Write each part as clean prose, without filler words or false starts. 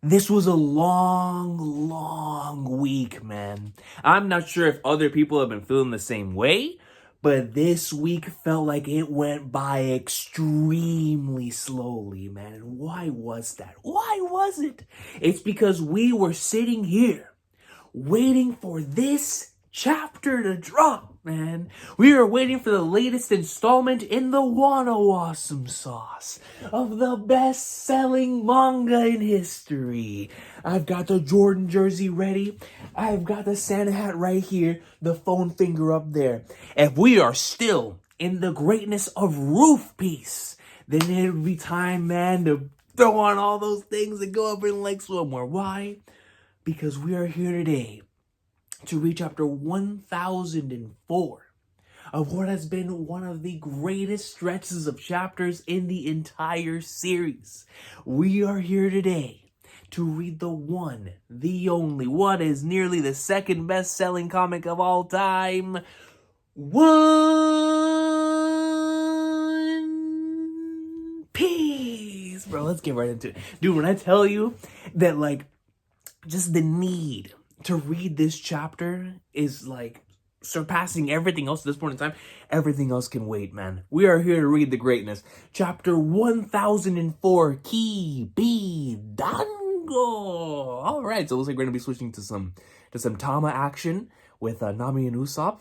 This was a long week, man. I'm not sure if other people have been feeling the same way, but this week felt like it went by extremely slowly, man. And why was that? Why was it? It's because we were sitting here waiting for this chapter to drop, man. We are waiting for the latest installment in the Wano awesome sauce of the best-selling manga in history. I've got the Jordan jersey ready. I've got the Santa hat right here, the phone finger up there. If we are still in the greatness of Roof Piece, then it'll be time, man, to throw on all those things and go up in Lake Swimwear. Why? Because we are here today to reach chapter 1004 of what has been one of the greatest stretches of chapters in the entire series. We are here today to read the one, the only, what is nearly the second best-selling comic of all time, One Piece. Bro, let's get right into it. Dude, when I tell you that, like, just the need to read this chapter is like surpassing everything else at this point in time. Everything else can wait, man. We are here to read the greatness. Chapter 1004, Ki Dango. All right, so it looks like we're gonna be switching to some Tama action with Nami and Usopp.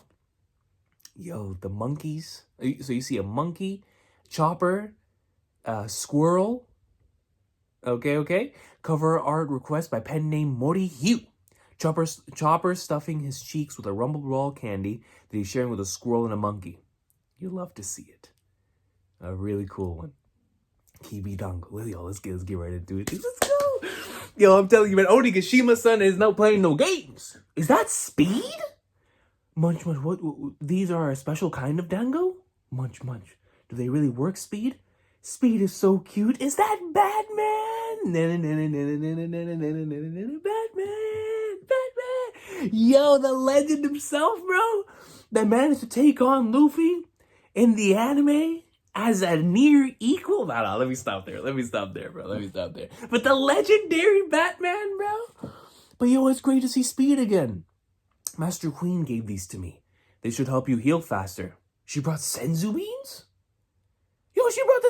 Yo, the monkeys. So you see a monkey, Chopper, squirrel. Okay. Cover art request by pen name Mori Hugh. Chopper stuffing his cheeks with a Rumble Roll candy that he's sharing with a squirrel and a monkey. You love to see it. A really cool one. Kibi Dango. Yo, let's get right into it. Let's go. Yo, I'm telling you, man, Onigashima-san is not playing no games. Is that speed? Munch. What? These are a special kind of dango? Munch. Do they really work, Speed? Speed is so cute. Is that Batman? Batman. Yo, the legend himself, bro. That managed to take on Luffy in the anime as a near equal. No, let me stop there, bro. But the legendary Batman, bro. But yo, it's great to see Speed again. Master Queen gave these to me. They should help you heal faster. She brought senzu beans? Yo, she brought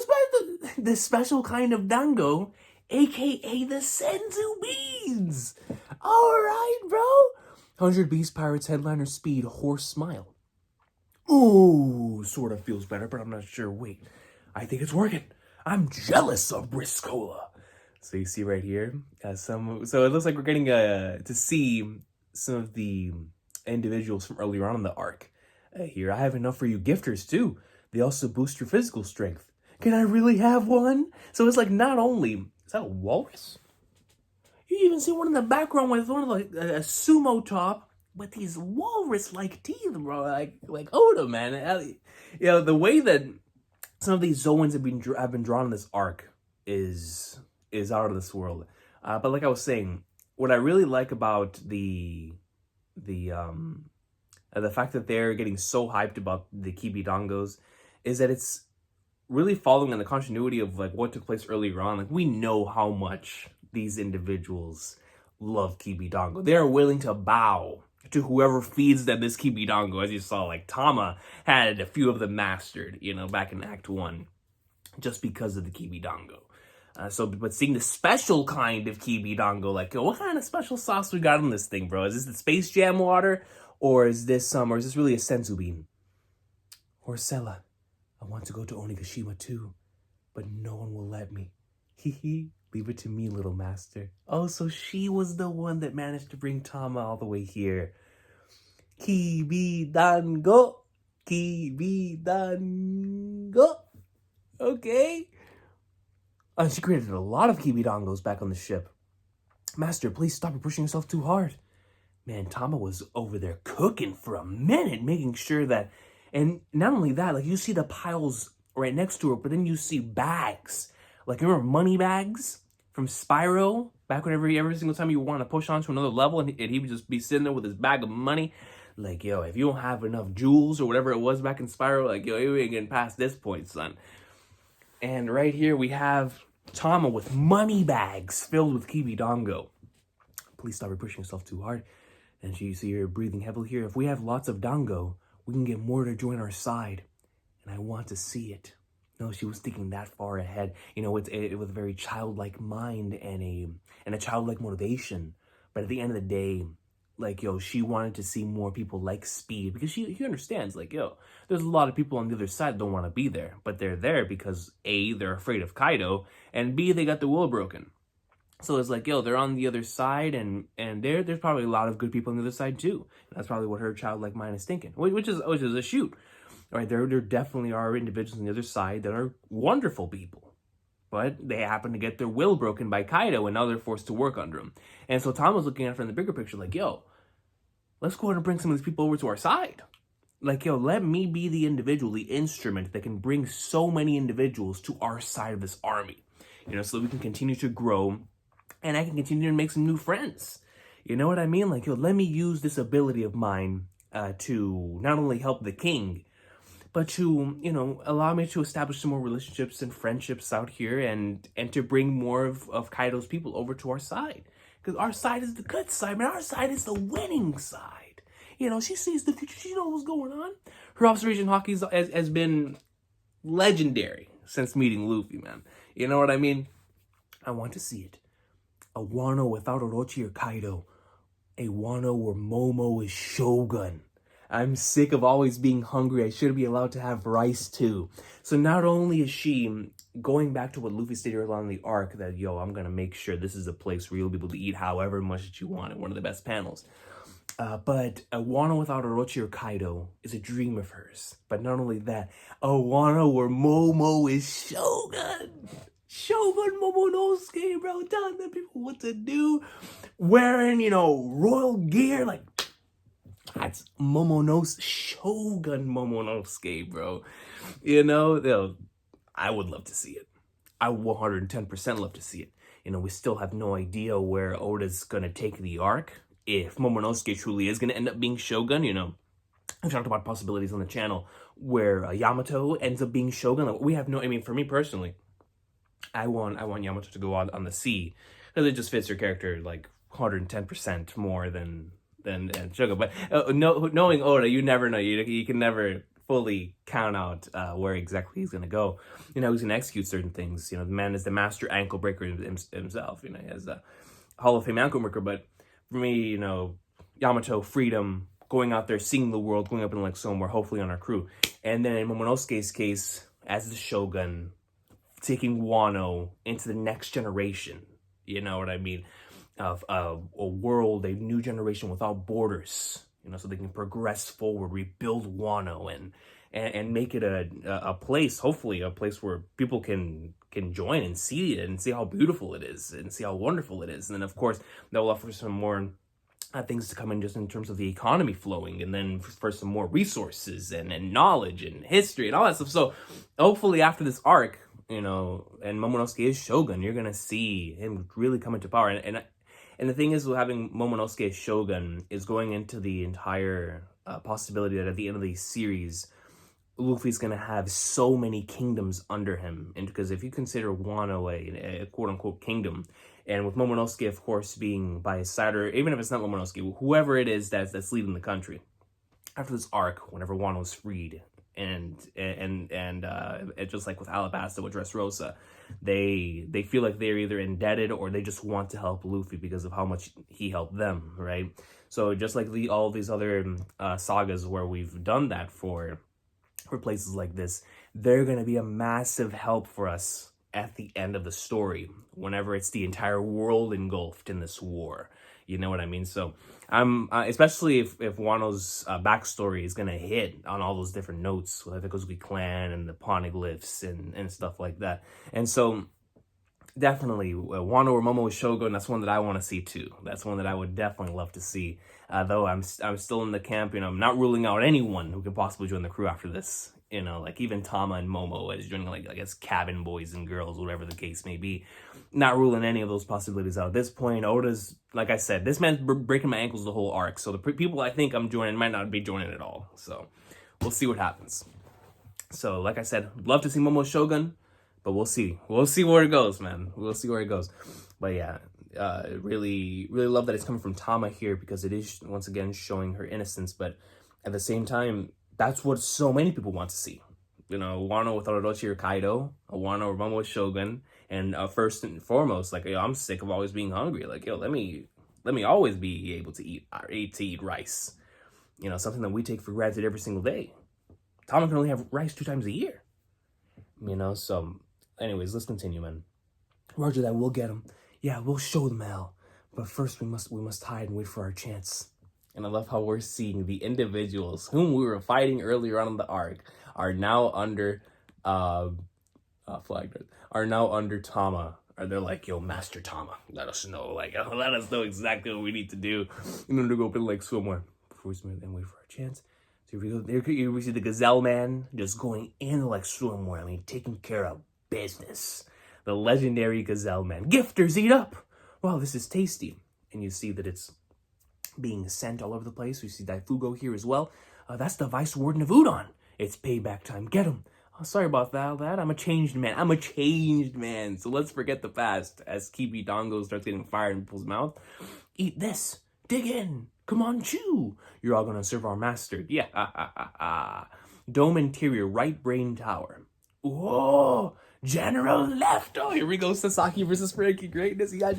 this special kind of dango, aka the senzu beans. All right, bro. 100 Beast Pirates headliner Speed horse smile. Ooh, sort of feels better, but I'm not sure. Wait, I think it's working. I'm jealous of Briscola. So you see right here, so it looks like we're getting to see some of the individuals from earlier on in the arc. Here, I have enough for you gifters too. They also boost your physical strength. Can I really have one? So it's like not only... Is that a walrus? You even see one in the background with one of like a sumo top with these walrus-like teeth, bro. Like Oda, man. You know, the way that some of these Zoans have been drawn in this arc is out of this world. But like I was saying, what I really like about the fact that they're getting so hyped about the Kibi Dangos is that it's really following in the continuity of like what took place earlier on. Like we know how much these individuals love Kibi Dango. They are willing to bow to whoever feeds them this Kibi Dango. As you saw, like Tama had a few of them mastered, you know, back in Act 1, just because of the Kibi Dango. But seeing the special kind of Kibi Dango, like, yo, what kind of special sauce we got on this thing, bro? Is this the Space Jam water, or is this really a senzu bean? Horcella, I want to go to Onigashima too, but no one will let me. Leave it to me, little master. Oh, so she was the one that managed to bring Tama all the way here. Kibi Dango. Okay. She created a lot of Kibi Dangos back on the ship. Master, please stop pushing yourself too hard. Man, Tama was over there cooking for a minute, making sure that... And not only that, like, you see the piles right next to her, but then you see bags. Like, remember money bags from Spyro? Back whenever every single time you want to push on to another level, and he would just be sitting there with his bag of money. Like, yo, if you don't have enough jewels or whatever it was back in Spyro, like, yo, you ain't getting past this point, son. And right here we have Tama with money bags filled with kiwi dango. Please stop pushing yourself too hard. And you see her breathing heavily here. If we have lots of dango, we can get more to join our side. And I want to see it. No, she was thinking that far ahead. You know, it was a very childlike mind and a childlike motivation. But at the end of the day, like, yo, she wanted to see more people like Speed, because she understands, like, yo, there's a lot of people on the other side that don't want to be there, but they're there because A, they're afraid of Kaido, and B, they got the will broken. So it's like, yo, they're on the other side, and there's probably a lot of good people on the other side too. And that's probably what her childlike mind is thinking, which is a shoot. All right, there definitely are individuals on the other side that are wonderful people, but they happen to get their will broken by Kaido, and now they're forced to work under him. And so Tom was looking at it from the bigger picture, like, yo, let's go ahead and bring some of these people over to our side. Like, yo, let me be the individual, the instrument that can bring so many individuals to our side of this army, you know, so that we can continue to grow and I can continue to make some new friends. You know what I mean? Like, yo, let me use this ability of mine to not only help the king, but to, you know, allow me to establish some more relationships and friendships out here and to bring more of Kaido's people over to our side. Because our side is the good side, man. Our side is the winning side. You know, she sees the future. She knows what's going on. Her observation hockey has been legendary since meeting Luffy, man. You know what I mean? I want to see it. A Wano without Orochi or Kaido. A Wano where Momo is Shogun. I'm sick of always being hungry. I should be allowed to have rice too. So not only is she going back to what Luffy stated earlier on in the arc, that, yo, I'm going to make sure this is a place where you'll be able to eat however much that you want, in one of the best panels. But a Wano without Orochi or Kaido is a dream of hers. But not only that, a Wano where Momo is Shogun. Shogun Momonosuke, bro, telling the people what to do. Wearing, you know, royal gear, like, that's Shogun Momonosuke, bro. You know, I would love to see it. I 110% love to see it. You know, we still have no idea where Oda's going to take the arc. If Momonosuke truly is going to end up being Shogun, you know, I've talked about possibilities on the channel where Yamato ends up being Shogun. Like, we have no, I mean, for me personally, I want Yamato to go on the sea, because it just fits her character like 110% more than Shogun. But knowing Oda, you never know. You can never fully count out where exactly he's going to go. You know, he's going to execute certain things. You know, the man is the master ankle breaker himself. You know, he has a Hall of Fame ankle breaker. But for me, you know, Yamato, freedom, going out there, seeing the world, going up in like somewhere, hopefully on our crew. And then in Momonosuke's case, as the Shogun, taking Wano into the next generation. You know what I mean? Of a world, a new generation without borders, you know, so they can progress forward, rebuild Wano, and make it a place, hopefully a place where people can join and see it and see how beautiful it is and see how wonderful it is. And then, of course, that will offer some more things to come in just in terms of the economy flowing, and then for some more resources and knowledge and history and all that stuff. So hopefully after this arc, you know, and Momonosuke is Shogun, you're gonna see him really come into power. And the thing is, with having Momonosuke as Shogun is going into the entire possibility that at the end of the series, Luffy's gonna have so many kingdoms under him. And because if you consider Wano a quote-unquote kingdom, and with Momonosuke, of course, being by his side, or even if it's not Momonosuke, whoever it is that's leading the country, after this arc, whenever Wano's freed, and just like with Alabasta, with Dressrosa, they feel like they're either indebted or they just want to help Luffy because of how much he helped them, right? So just like all these other sagas where we've done that for places like this, they're gonna be a massive help for us at the end of the story, whenever it's the entire world engulfed in this war. You know what I mean? So I'm especially if Wano's backstory is gonna hit on all those different notes with the Kozuki clan and the poneglyphs and stuff like that. And so definitely Wano or Momo is Shogun. That's one that I want to see too. That's one that I would definitely love to see. Though I'm still in the camp. You know, I'm not ruling out anyone who could possibly join the crew after this. You know, like even Tama and Momo as joining, like, I guess, cabin boys and girls, whatever the case may be. Not ruling any of those possibilities out at this point. Oda's, like I said, this man's breaking my ankles the whole arc. So the people I think I'm joining might not be joining at all. So we'll see what happens. So like I said, love to see Momo Shogun. But we'll see. We'll see where it goes, man. We'll see where it goes. But yeah, really love that it's coming from Tama here, because it is, once again, showing her innocence. But at the same time, that's what so many people want to see. You know, Wano with Orochi or Kaido, a Wano or Momo with Shogun, and first and foremost, like, yo, I'm sick of always being hungry. Like, yo, let me always be able to eat rice. You know, something that we take for granted every single day. Tama can only have rice 2 times a year. You know, so anyways, let's continue, man. Roger that, we'll get him. Yeah, we'll show them hell. But first we must hide and wait for our chance. And I love how we're seeing the individuals whom we were fighting earlier on in the arc are now under FLAGNARDS, are now under Tama. Or they're like, yo, Master Tama, let us know exactly what we need to do in order to go up and like somewhere. Before we submit and wait for our chance. So here we see the Gazelle Man just going in like swimwear. I mean, taking care of business. The legendary Gazelle Man. Gifters, eat up! Wow, this is tasty. And you see that it's being sent all over the place. We see Daifugo here as well. That's the Vice Warden of Udon. It's payback time. Get him. Oh, sorry about that. I'm a changed man. So let's forget the past. As Kibi Dango starts getting fire in people's mouth. Eat this. Dig in. Come on, chew. You're all gonna serve our master. Yeah. Dome interior, right brain tower. Whoa. General left. Oh, here we go. Sasaki versus Frankie. Greatness. He got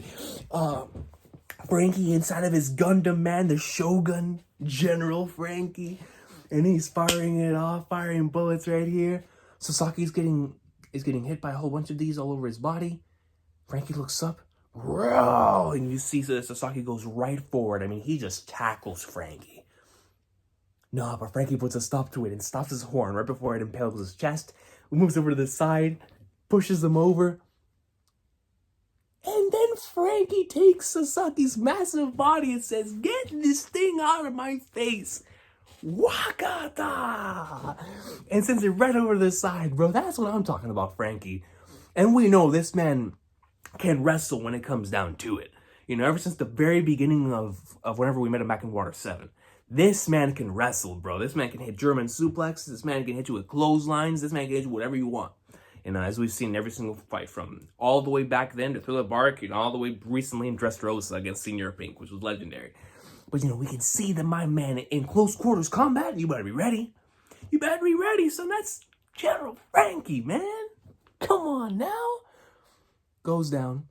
Frankie inside of his Gundam man, the Shogun General Frankie. And he's firing it off, firing bullets right here. Sasaki's getting hit by a whole bunch of these all over his body. Frankie looks up. Row! And you see that Sasaki goes right forward. I mean, he just tackles Frankie. No, but Frankie puts a stop to it and stops his horn right before it impales his chest. Moves over to the side, pushes him over. And then Frankie takes Sasaki's massive body and says, get this thing out of my face. Wakata! And sends it right over to the side, bro. That's what I'm talking about, Frankie. And we know this man can wrestle when it comes down to it. You know, ever since the very beginning of whenever we met him back in Water 7. This man can wrestle, bro. This man can hit German suplexes. This man can hit you with clotheslines. This man can hit you whatever you want. And as we've seen in every single fight, from all the way back then to Thriller Bark, and all the way recently in Dressrosa against Senior Pink, which was legendary. But, you know, we can see that my man in close quarters combat, you better be ready. You better be ready, son. That's General Frankie, man. Come on now. Goes down,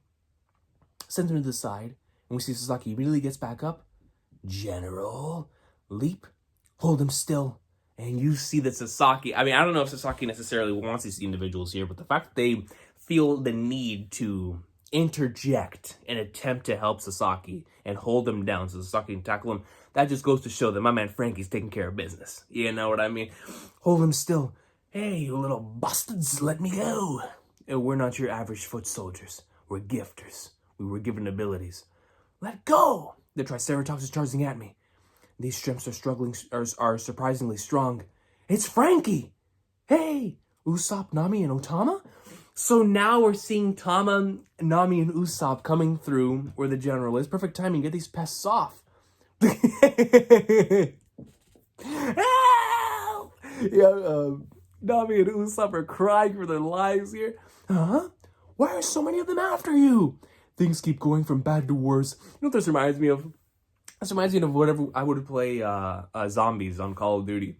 sends him to the side, and we see Sasaki immediately gets back up. General, leap, hold him still. And you see that Sasaki, I mean, I don't know if Sasaki necessarily wants these individuals here, but the fact that they feel the need to interject and attempt to help Sasaki and hold him down so Sasaki can tackle him, that just goes to show that my man Frankie's taking care of business. You know what I mean? Hold him still. Hey, you little bastards, let me go. And we're not your average foot soldiers. We're gifters. We were given abilities. Let go! The Triceratops is charging at me. These shrimps are surprisingly strong. It's Frankie! Hey! Usopp, Nami, and Otama? So now we're seeing Tama, Nami, and Usopp coming through where the general is. Perfect timing. Get these pests off. Help! Yeah, Nami and Usopp are crying for their lives here. Huh? Why are so many of them after you? Things keep going from bad to worse. You know what this reminds me of? This reminds me of whatever I would play zombies on Call of Duty.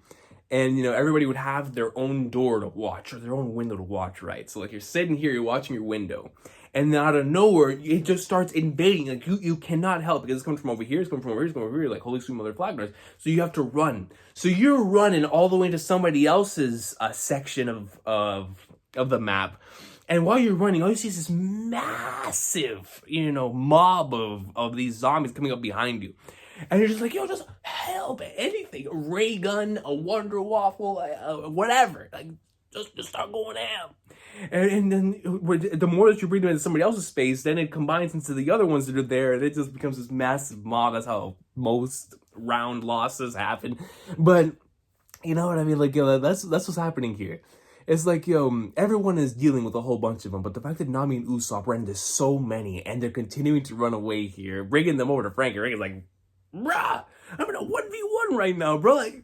And, you know, everybody would have their own door to watch or their own window to watch, right? So, like, you're sitting here, you're watching your window. And then out of nowhere, it just starts invading. Like, you cannot help because it's coming from over here, it's coming from over here, it's coming from over here. Like, holy sweet mother FLAGNARDS. So you have to run. So you're running all the way to somebody else's section of the map. And while you're running, all you see is this massive, you know, mob of these zombies coming up behind you. And you're just like, yo, just help, anything. A ray gun, a Wonder Waffle, whatever. Like, just start going out. And then the more that you bring them into somebody else's space, then it combines into the other ones that are there. And it just becomes this massive mob. That's how most round losses happen. But, you know what I mean? Like, yo, that's what's happening here. It's like, yo, everyone is dealing with a whole bunch of them, but the fact that Nami and Usopp ran into so many, and they're continuing to run away here, bringing them over to Frankie. Frankie's like, bruh, I'm in a 1v1 right now, bro. Like,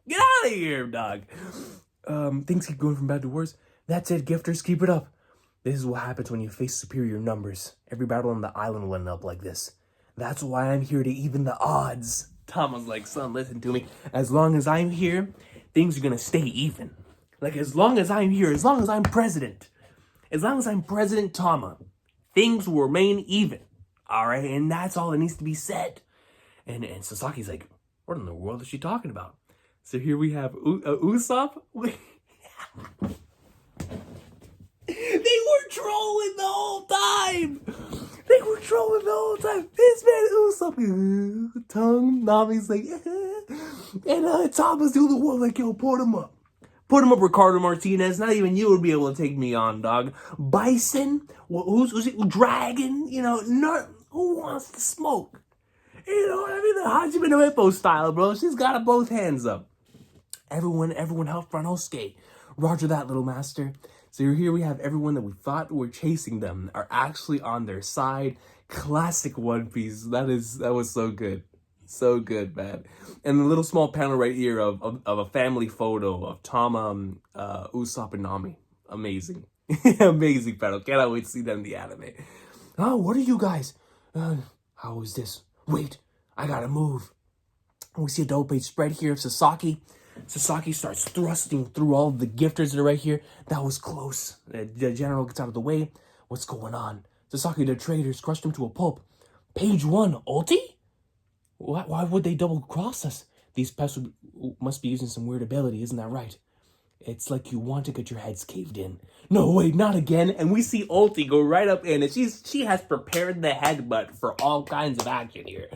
get out of here, dog. Things keep going from bad to worse. That's it, gifters, keep it up. This is what happens when you face superior numbers. Every battle on the island will end up like this. That's why I'm here to even the odds. Tama's like, son, listen to me. As long as I'm here, things are gonna stay even. Like, as long as I'm here, as long as I'm president, Tama, things will remain even. All right, and that's all that needs to be said. And Sasaki's like, what in the world is she talking about? So here we have Usopp. They were trolling the whole time. This man Usopp, tongue, Nami's like, and Tama's doing the one like, yo, put him up, Ricardo Martinez. Not even you would be able to take me on, dog. Bison, who's it? Dragon, who wants to smoke? You know what I mean? The Hajime no Ippo style, bro. She's got both hands up. Everyone help Franosuke. Roger that, little master. So here we have everyone that we thought were chasing them are actually on their side. Classic One Piece. That was so good. So good, man. And the little small panel right here of a family photo of Tama, Usopp, and Nami. Amazing. Amazing panel. Cannot wait to see that in the anime. Oh, what are you guys? How is this? Wait, I gotta move. We see a double page spread here of Sasaki. Sasaki starts thrusting through all of the gifters that are right here. That was close. The general gets out of the way. What's going on? Sasaki, the traitors, crushed him to a pulp. Page 1, Ulti? Why would they double cross us? These pests must be using some weird ability, isn't that right? It's like you want to get your heads caved in. No, wait, not again. And we see Ulti go right up in, and she has prepared the headbutt for all kinds of action here.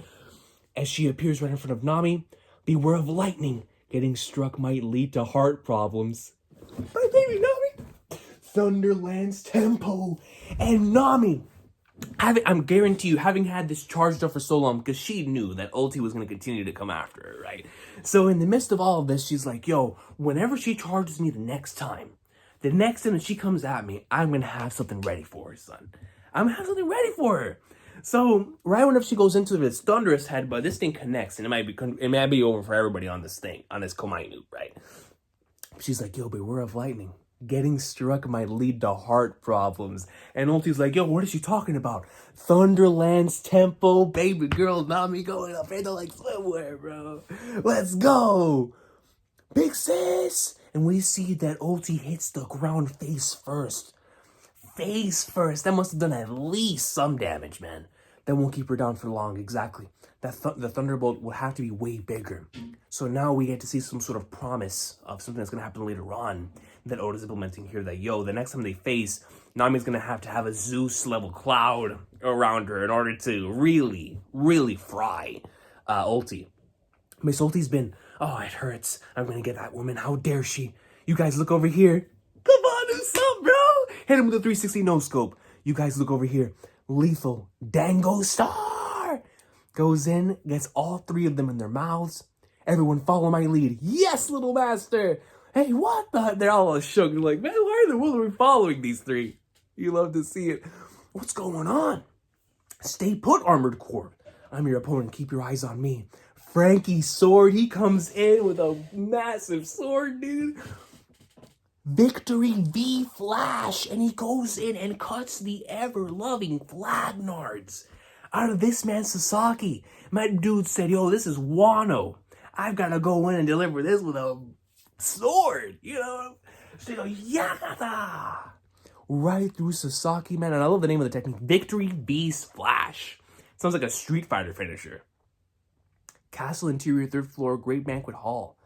As she appears right in front of Nami, beware of lightning. Getting struck might lead to heart problems. My baby Nami! Thunderland's tempo. And Nami, I'm guarantee you, having had this charged up for so long, because she knew that Ulti was going to continue to come after her, right? So in the midst of all of this, she's like, yo, whenever she charges me the next time that she comes at me, I'm going to have something ready for her, son. I'm going to have something ready for her. So right whenever she goes into this thunderous headbutt, this thing connects, and it might be over for everybody on this Komainu, right? She's like, yo, beware of lightning. Getting struck might lead to heart problems. And Ulti's like, yo, what is she talking about? Thunderland's tempo, baby girl, Nami going up into like swimwear, bro. Let's go. Big sis. And we see that Ulti hits the ground face first. That must have done at least some damage, man. That won't keep her down for long, exactly. The Thunderbolt will have to be way bigger. So now we get to see some sort of promise of something that's going to happen later on that Oda's implementing here, that, yo, the next time they face, Nami's going to have a Zeus-level cloud around her in order to really, really fry Ulti. Miss Ulti's been, oh, it hurts. I'm going to get that woman. How dare she? You guys look over here. Come on, do something, bro. Hit him with a 360 no-scope. You guys look over here. Lethal Dango Star goes in, gets all three of them in their mouths. Everyone follow my lead. Yes, little master. Hey, what the? They're all shook. They're like, man, why in the world are we following these three? You love to see it. What's going on? Stay put, Armored Corps. I'm your opponent. Keep your eyes on me. Frankie's sword. He comes in with a massive sword, dude. Victory V Flash, and he goes in and cuts the ever-loving FLAGNARDS out of this man Sasaki. My dude said, yo, this is Wano. I've got to go in and deliver this with a sword, So you go, yakata! Right through Sasaki, man. And I love the name of the technique. Victory Beast Flash. Sounds like a Street Fighter finisher. Castle interior, 3rd floor, great banquet hall.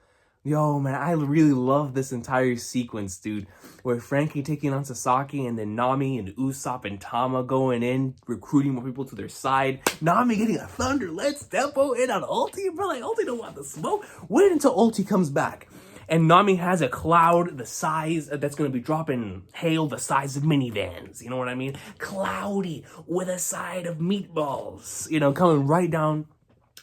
Yo, man, I really love this entire sequence, dude. Where Frankie taking on Sasaki, and then Nami and Usopp and Tama going in, recruiting more people to their side. Nami getting a Thunderland's tempo in on Ulti, bro. Like, Ulti don't want the smoke. Wait until Ulti comes back. And Nami has a cloud the size, that's going to be dropping hail the size of minivans. You know what I mean? Cloudy with a side of meatballs. Coming right down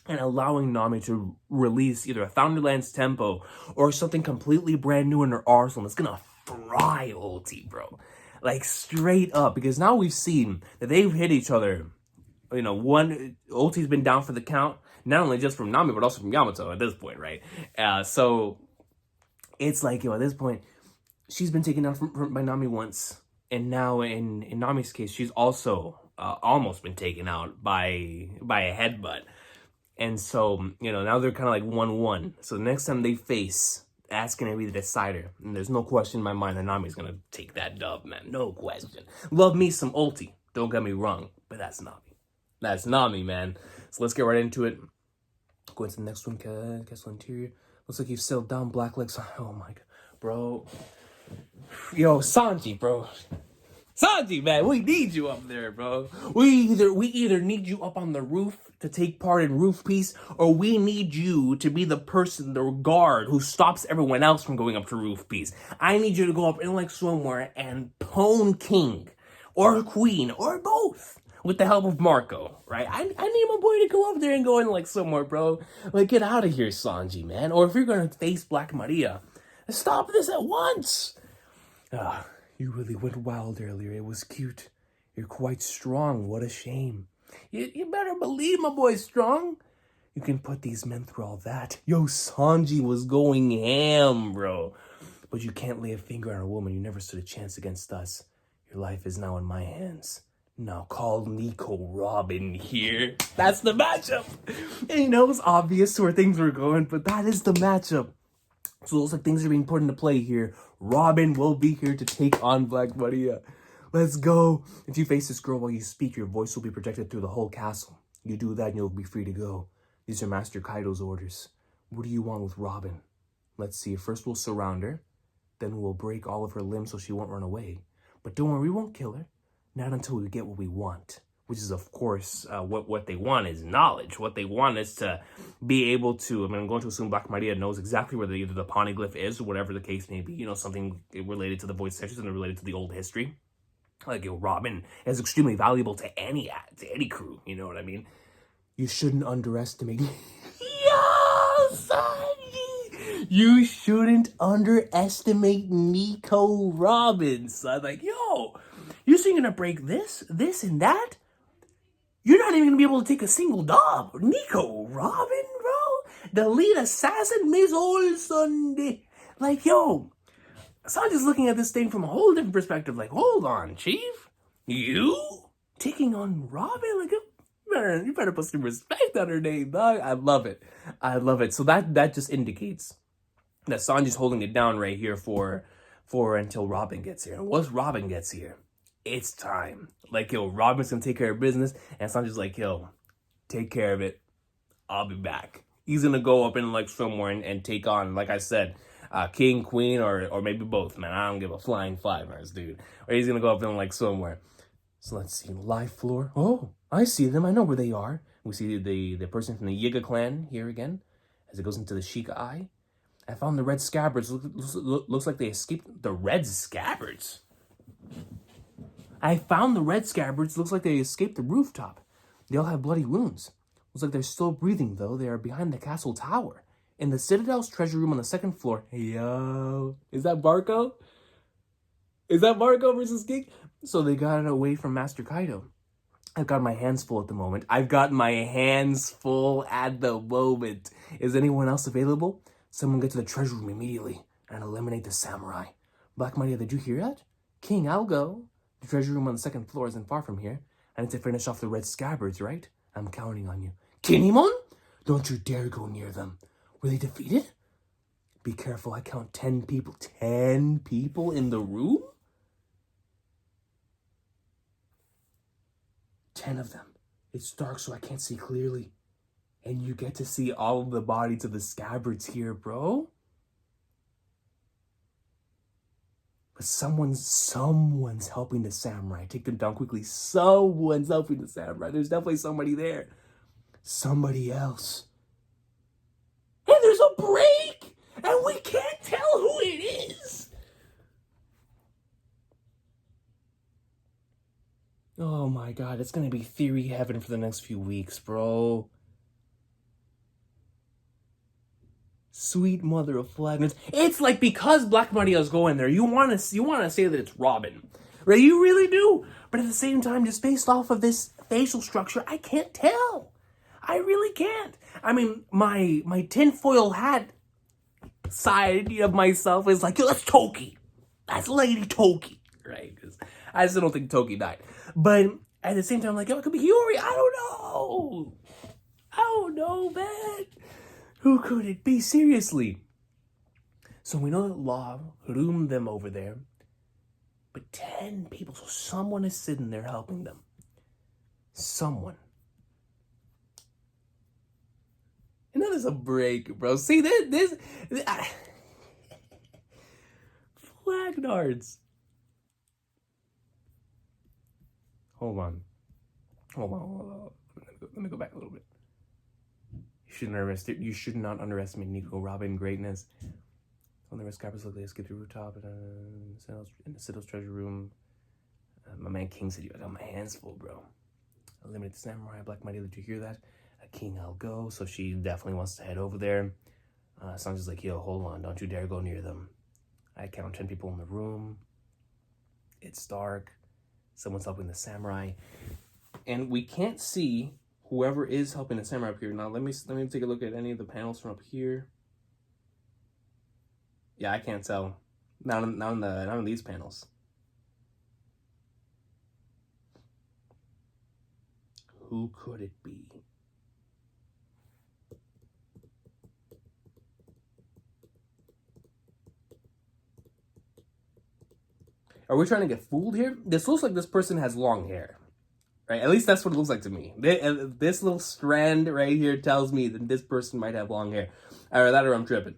and allowing Nami to release either a Thunderland's tempo or something completely brand new in her arsenal that's gonna fry Ulti, bro. Like, straight up. Because now we've seen that they've hit each other. Ulti's been down for the count, not only just from Nami, but also from Yamato at this point, right? So it's like, at this point, she's been taken out by Nami once, and now in Nami's case, she's also almost been taken out by a headbutt. And so, you know, now they're kind of like 1-1. So the next time they face, that's going to be the decider. And there's no question in my mind that Nami's going to take that dub, man. No question. Love me some Ulti. Don't get me wrong. But that's Nami. That's Nami, man. So let's get right into it. Go into the next one. Castle Interior. Looks like you've settled down Black Legs. Oh, my God. Bro. Yo, Sanji, bro. Sanji, man, we need you up there, bro. We either need you up on the roof to take part in roof peace, or we need you to be the person, the guard, who stops everyone else from going up to roof peace. I need you to go up in like somewhere and pwn king, or queen, or both, with the help of Marco, right? I need my boy to go up there and go in like somewhere, bro. Like, get out of here, Sanji, man. Or if you're gonna face Black Maria, stop this at once. You really went wild earlier. It was cute. You're quite strong. What a shame. You better believe my boy's strong. You can put these men through all that. Yo, Sanji was going ham, bro. But you can't lay a finger on a woman. You never stood a chance against us. Your life is now in my hands. Now call Nico Robin here. That's the matchup. And you know, it's obvious where things were going, but that is the matchup. So it looks like things are being put into play here. Robin will be here to take on Black Maria. Let's go. If you face this girl while you speak, your voice will be projected through the whole castle. You do that and you'll be free to go. These are Master Kaido's orders. What do you want with Robin? Let's see. First we'll surround her. Then we'll break all of her limbs so she won't run away. But don't worry, we won't kill her. Not until we get what we want. Which is, of course, what they want is knowledge. What they want is to be able to, I mean, I'm going to assume Black Maria knows exactly where either the poneglyph is, or whatever the case may be. You know, something related to the voice sections and related to the old history. Like, yo, Robin is extremely valuable to any crew. You know what I mean? You shouldn't underestimate... Yo, Sanji! You shouldn't underestimate Nico Robin, son. Like, yo, you're saying you're gonna break this, and that? You're not even going to be able to take a single dub. Nico Robin, bro? The lead assassin, Miss Old Sunday. Like, yo, Sanji's looking at this thing from a whole different perspective. Like, hold on, Chief? You? Taking on Robin? Like, you better put some respect on her name, dog. I love it. I love it. So that just indicates that Sanji's holding it down right here for until Robin gets here. And once Robin gets here, it's time. Like, yo, Robin's gonna take care of business, and Sanji's like, yo, take care of it. I'll be back. He's gonna go up in like somewhere and take on, like I said, king, queen, or maybe both, man. I don't give a flying five, dude. Or he's gonna go up in like somewhere. So let's see, live floor. Oh, I see them. I know where they are. We see the person from the Yiga clan here again, as it goes into the Sheikah Eye. I found the red scabbards. Looks like they escaped. The red scabbards? I found the red scabbards. Looks like they escaped the rooftop. They all have bloody wounds. Looks like they're still breathing, though. They are behind the castle tower. In the Citadel's treasure room on the second floor. Yo. Is that Barco? Is that Barco versus King? So they got away from Master Kaido. I've got my hands full at the moment. Is anyone else available? Someone get to the treasure room immediately and eliminate the samurai. Black Maria, did you hear that? King, I'll go. The treasure room on the second floor isn't far from here. I need to finish off the red scabbards, right? I'm counting on you. Kinemon? Don't you dare go near them. Were they defeated? Be careful, I count 10 people. 10 people in the room? 10 of them. It's dark, so I can't see clearly. And you get to see all of the bodies of the scabbards here, bro. But someone's helping the samurai. Take them down quickly. Someone's helping the samurai. There's definitely somebody there. Somebody else. And there's a break! And we can't tell who it is! Oh my god, it's gonna be theory heaven for the next few weeks, bro. Sweet mother of FLAGNARDS. It's like because Black Maria's going there, you wanna say that it's Robin. Right? You really do. But at the same time, just based off of this facial structure, I can't tell. I really can't. I mean, my tinfoil hat side of myself is like, yo, that's Toki. That's Lady Toki, right? Because I still don't think Toki died. But at the same time, I'm like, yo, it could be Hiyori. I don't know, man. Who could it be? Seriously. So we know that Law roomed them over there. But 10 people, so someone is sitting there helping them. Someone. And that is a break, bro. See, this FLAGNARDS. Hold on. Let me go back a little bit. You should not underestimate Nico Robin greatness. On the rest, Scabbards look, they escaped the rooftop in the Citadel's treasure room. My man King said, I got my hands full, bro. Eliminate the samurai. Black Mighty, did you hear that? King, I'll go. So she definitely wants to head over there. Sanji's like, yo, hold on. Don't you dare go near them. I count 10 people in the room. It's dark. Someone's helping the samurai. And we can't see whoever is helping the samurai up here. Now, let me take a look at any of the panels from up here. Yeah, I can't tell. Not on these panels. Who could it be? Are we trying to get fooled here? This looks like this person has long hair. Right? At least that's what it looks like to me. This little strand right here tells me that this person might have long hair. Or that or I'm tripping.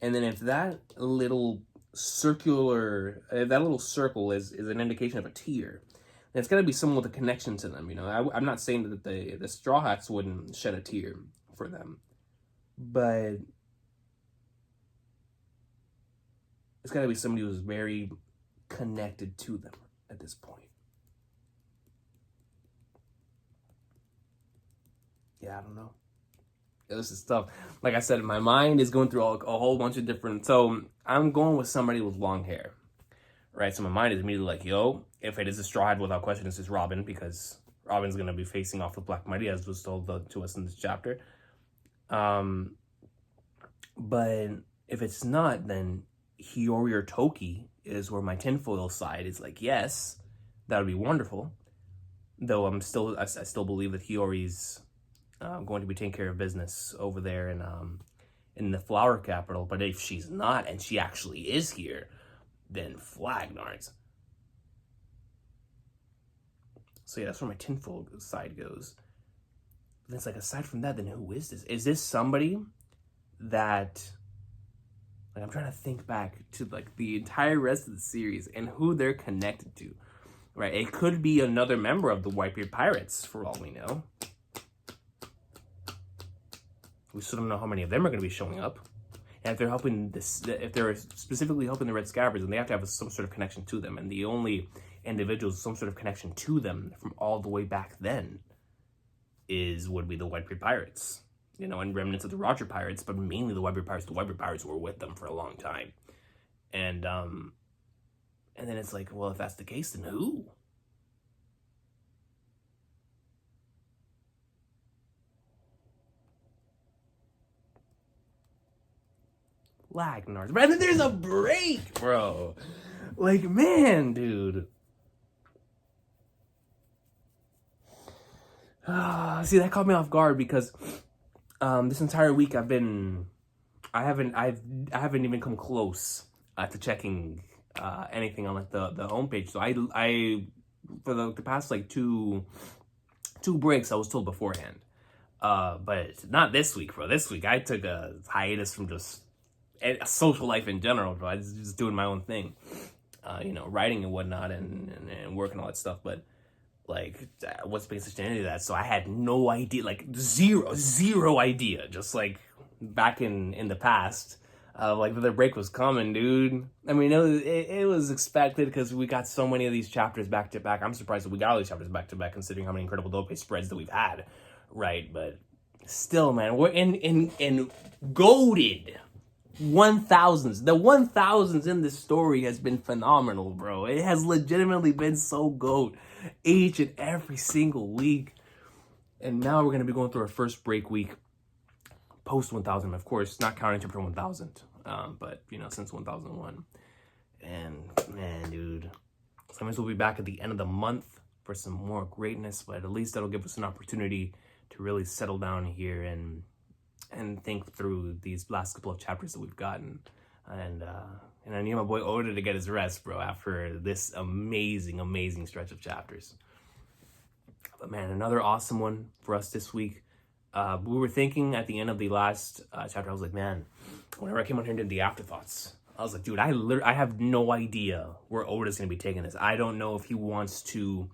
And then if that little circle is an indication of a tear, then it's got to be someone with a connection to them. You know, I'm not saying that the Straw Hats wouldn't shed a tear for them, but it's got to be somebody who's very connected to them at this point. Yeah, I don't know. This is tough. Like I said, my mind is going through a whole bunch of different... So I'm going with somebody with long hair, right? So my mind is immediately like, yo, if it is a Straw Hat, without question, this is Robin, because Robin's going to be facing off with Black Mighty, as was told to us in this chapter. But if it's not, then Hiyori or Toki is where my tinfoil side is like, yes, that would be wonderful. Though I still believe that Hiyori's going to be taking care of business over there in the flower capital. But if she's not, and she actually is here, then FLAGNARDS. So yeah, that's where my tinfoil side goes. Then it's like, aside from that, then who is this? Is this somebody that... Like, I'm trying to think back to like the entire rest of the series and who they're connected to, right? It could be another member of the Whitebeard Pirates, for all we know. We still don't know how many of them are going to be showing up. And if they're helping if they're specifically helping the Red Scabbards, then they have to have some sort of connection to them. And the only individuals with some sort of connection to them from all the way back then would be the Whitebeard Pirates. You know, and remnants of the Roger Pirates, but mainly the Whitebeard Pirates. The Whitebeard Pirates were with them for a long time. And then it's like, well, if that's the case, then who? FLAGNARDS. And then there's a break, bro. Like, man, dude. See, that caught me off guard because this entire week I haven't even come close to checking anything on like the homepage. So I for the past like two breaks I was told beforehand. But not this week, bro. This week I took a hiatus from just a social life in general, bro. I was just doing my own thing, you know, writing and whatnot, and work and all that stuff. But like, what's paying such attention to that? So I had no idea, like zero idea. Just like back in the past, like the break was coming, dude. I mean, it was expected because we got so many of these chapters back to back. I'm surprised that we got all these chapters back to back, considering how many incredible dope spreads that we've had, right? But still, man, we're in goated 1000s. The 1000s in this story has been phenomenal, bro. It has legitimately been so goat each and every single week. And now we're going to be going through our first break week post 1000, of course, not counting chapter 1000. but since 1001. And man, dude, so we'll be back at the end of the month for some more greatness, but at least that'll give us an opportunity to really settle down here and think through these last couple of chapters that we've gotten. And I need my boy Oda to get his rest, bro, after this amazing stretch of chapters. But man, another awesome one for us this week. We were thinking at the end of the last chapter, I was like, man, whenever I came on here and did the afterthoughts, I was like, dude, I have no idea where Oda's going to be taking this. I don't know if he wants to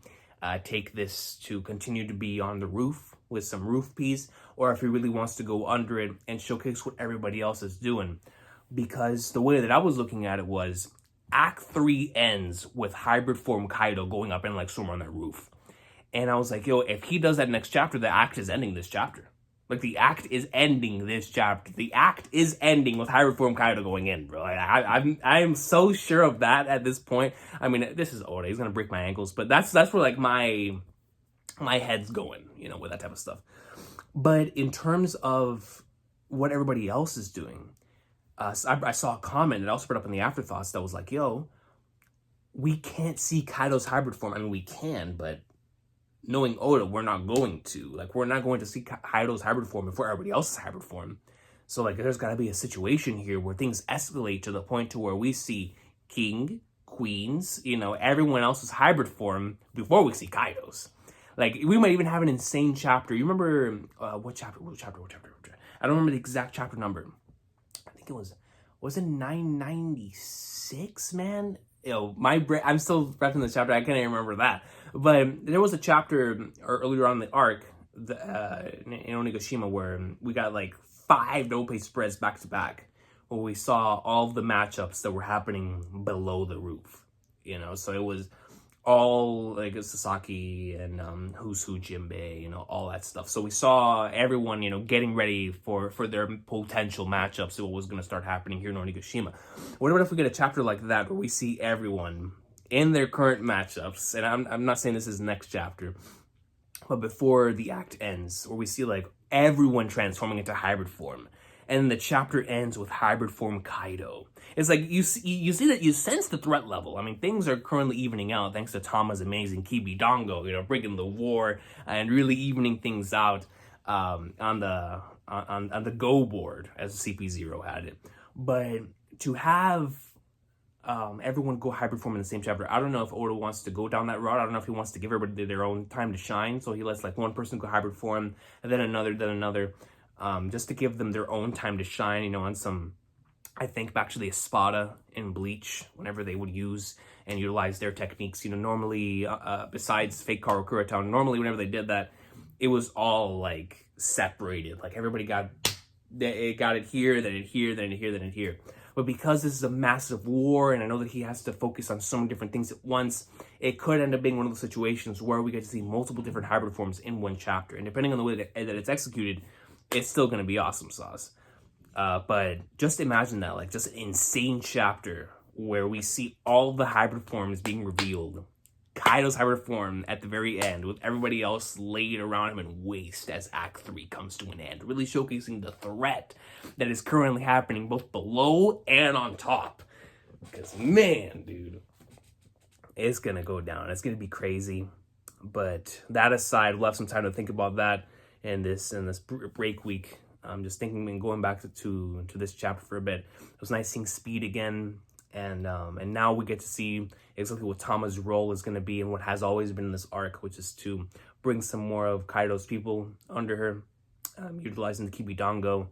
take this to continue to be on the roof with some roof piece, or if he really wants to go under it and showcase what everybody else is doing. Because the way that I was looking at it was, Act 3 ends with hybrid form Kaido going up and like somewhere on that roof. And I was like, yo, if he does that next chapter, the act is ending this chapter. Like, the act is ending this chapter. The act is ending with hybrid form Kaido going in, bro. I am so sure of that at this point. I mean, this is Oda. He's gonna break my ankles, but that's where like my head's going, with that type of stuff. But in terms of what everybody else is doing, I saw a comment that also put up in the afterthoughts that was like, yo, we can't see Kaido's hybrid form. I mean, we can, but knowing Oda, we're not going to. Like, we're not going to see Kaido's hybrid form before everybody else's hybrid form. So, like, there's got to be a situation here where things escalate to the point to where we see King, Queens, everyone else's hybrid form before we see Kaido's. Like, we might even have an insane chapter. You remember, what chapter? I don't remember the exact chapter number. I think it was it 996, man? My brain, I'm still repping this chapter. I can't even remember that. But there was a chapter earlier on in the arc in Onigashima where we got like 5 no-pay spreads back to back, where we saw all the matchups that were happening below the roof. So it was all like Sasaki and Who's Who Jinbei, all that stuff. So we saw everyone, getting ready for their potential matchups, what was going to start happening here in Onigashima. What about if we get a chapter like that where we see everyone in their current matchups, and I'm not saying this is next chapter, but before the act ends, where we see like everyone transforming into hybrid form, and the chapter ends with hybrid form Kaido. It's like you see that, you sense the threat level. I mean, things are currently evening out thanks to Tama's amazing Kibi Dango, bringing the war and really evening things out on the Go board, as CP0 had it. But to have everyone go hybrid form in the same chapter, I don't know if Oda wants to go down that route. I don't know if he wants to give everybody their own time to shine, so he lets like one person go hybrid form and then another. Just to give them their own time to shine, on some, I think back to the Espada in Bleach, whenever they would use and utilize their techniques, normally, besides fake Karakura Town, normally whenever they did that, it was all like separated. Like everybody got it here, then it here, then it here, then it here. But because this is a massive war, and I know that he has to focus on so many different things at once, it could end up being one of those situations where we get to see multiple different hybrid forms in one chapter. And depending on the way that it's executed, it's still going to be awesome sauce. But just imagine that, like, just an insane chapter where we see all the hybrid forms being revealed. Kaido's hybrid form at the very end, with everybody else laid around him in waste as Act 3 comes to an end. Really showcasing the threat that is currently happening both below and on top. Because, man, dude, it's going to go down. It's going to be crazy. But that aside, we'll have some time to think about that in this break week. I'm just thinking and going back to this chapter for a bit. It was nice seeing Speed again, and now we get to see exactly what Tama's role is going to be and what has always been in this arc, which is to bring some more of Kaido's people under her, utilizing the Kibi Dango,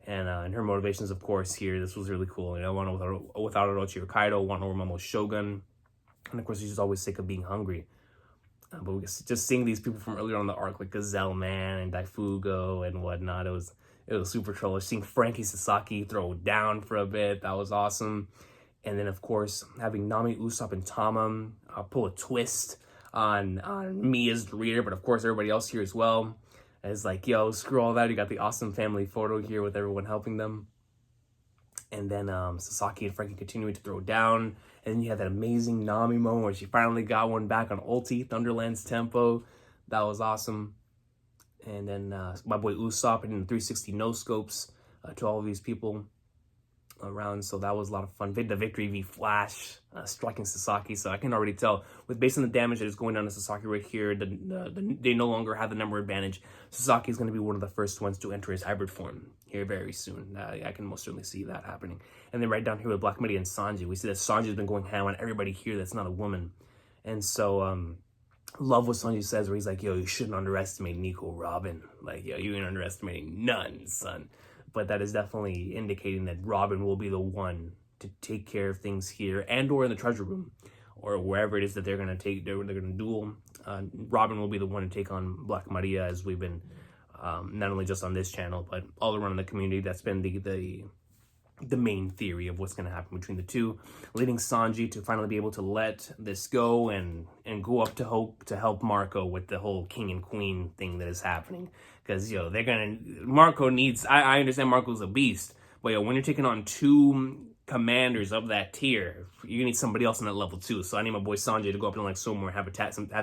and her motivations, of course. Here, this was really cool. Wano without Orochi or Kaido, Wano Momo's Shogun, and of course, she's always sick of being hungry. But we just seeing these people from earlier on the arc, like Gazelle Man and Daifugo and whatnot, it was super trollish. Seeing Frankie Sasaki throw down for a bit, that was awesome. And then, of course, having Nami, Usopp, and Tama pull a twist on me as the reader, but of course everybody else here as well. And it's like, yo, screw all that. You got the awesome family photo here with everyone helping them. And then Sasaki and Frankie continuing to throw down. And then you had that amazing Nami moment where she finally got one back on Ulti, Thunderland's tempo. That was awesome. And then my boy Usopp and the 360 no-scopes to all of these people. around, so that was a lot of fun. The victory v Flash, striking Sasaki, so I can already tell, with based on the damage that is going down to Sasaki right here, they no longer have the number advantage. Sasaki is going to be one of the first ones to enter his hybrid form here very soon. I can most certainly see that happening. And then right down here with Black Midi and Sanji, we see that Sanji has been going ham on everybody here that's not a woman. And so, love what Sanji says, where he's like, yo, you shouldn't underestimate Nico Robin. Like, yo, you ain't underestimating none, son. But that is definitely indicating that Robin will be the one to take care of things here, and or in the treasure room, or wherever it is that they're gonna duel. Robin will be the one to take on Black Maria, as we've been not only just on this channel, but all around the community. That's been the main theory of what's going to happen between the two, leading Sanji to finally be able to let this go and go up to help Marco with the whole king and queen thing that is happening. Because, yo, Marco needs, I understand Marco's a beast, but, yo, when you're taking on two commanders of that tier, you need somebody else on that level too. So I need my boy Sanji to go up and like somewhere have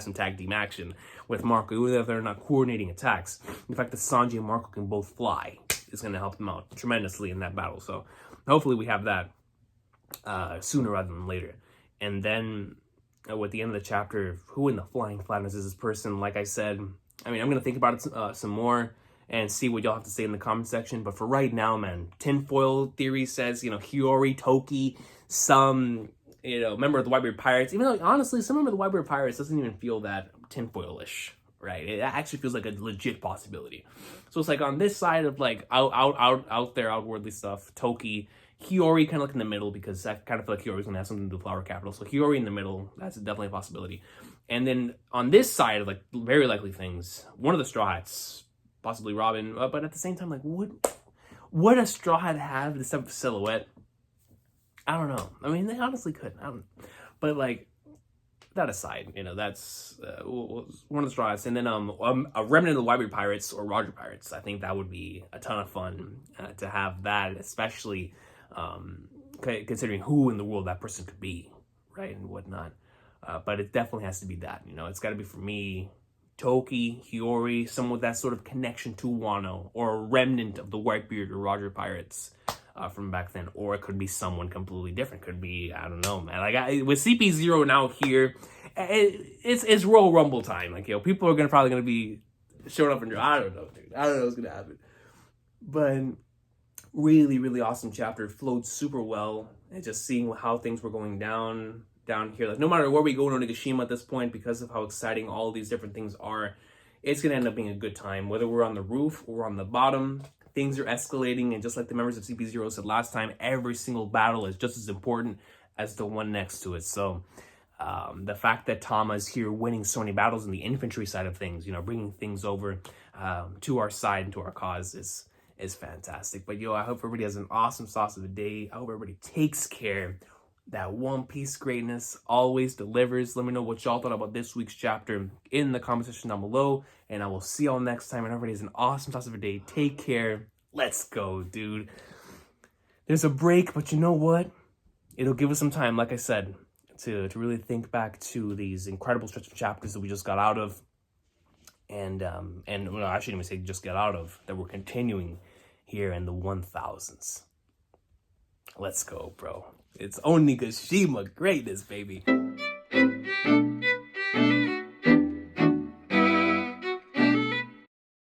some tag team action with Marco, even if they're not coordinating attacks. The fact that Sanji and Marco can both fly is going to help them out tremendously in that battle. So hopefully we have that sooner rather than later. And then at the end of the chapter, who in the flying FLAGNARDS is this person? Like I said, I mean, I'm going to think about it some more and see what y'all have to say in the comment section. But for right now, man, tinfoil theory says, Hiyori, Toki, some, member of the Whitebeard Pirates. Even though, honestly, some member of the Whitebeard Pirates doesn't even feel that tinfoil-ish, right? It actually feels like a legit possibility. So it's like on this side of like out there, outwardly stuff, Toki, Hiyori kind of like in the middle, because I kind of feel like Hiyori's going to have something to do with Flower Capital. So Hiyori in the middle, that's definitely a possibility. And then on this side of like very likely things, one of the Straw Hats, possibly Robin, but at the same time, like would a Straw Hat have this type of silhouette? I don't know. I mean, they honestly could. But like, that aside, that's one of the Straw Hats. And then a remnant of the Whitebeard Pirates or Roger Pirates. I think that would be a ton of fun to have that, especially considering who in the world that person could be, right, and whatnot. But it definitely has to be that. It's got to be, for me, Toki, Hiyori, someone with that sort of connection to Wano, or a remnant of the Whitebeard or Roger Pirates from back then. Or it could be someone completely different. Could be, I don't know, man. Like, with CP0 now here, it's Royal Rumble time. Like, people are probably gonna be showing up and I don't know, dude. I don't know what's gonna happen. But really, really awesome chapter. Flowed super well. And just seeing how things were going down here, like no matter where we go in Onigashima at this point, because of how exciting all these different things are, it's gonna end up being a good time, whether we're on the roof or on the bottom. Things are escalating, and just like the members of CP0 said last time, every single battle is just as important as the one next to it. So the fact that Tama is here winning so many battles in the infantry side of things, bringing things over to our side and to our cause is fantastic. But I hope everybody has an awesome sauce of a day. I hope everybody takes care. That One Piece greatness always delivers. Let me know what y'all thought about this week's chapter in the comment section down below. And I will see y'all next time. And everybody has an awesome sauce of a day. Take care. Let's go, dude. There's a break, but you know what? It'll give us some time, like I said, to really think back to these incredible stretch of chapters that we just got out of. And well, I shouldn't even say just got out of, that we're continuing here in the 1000s. Let's go, bro. It's Onigashima greatness, baby.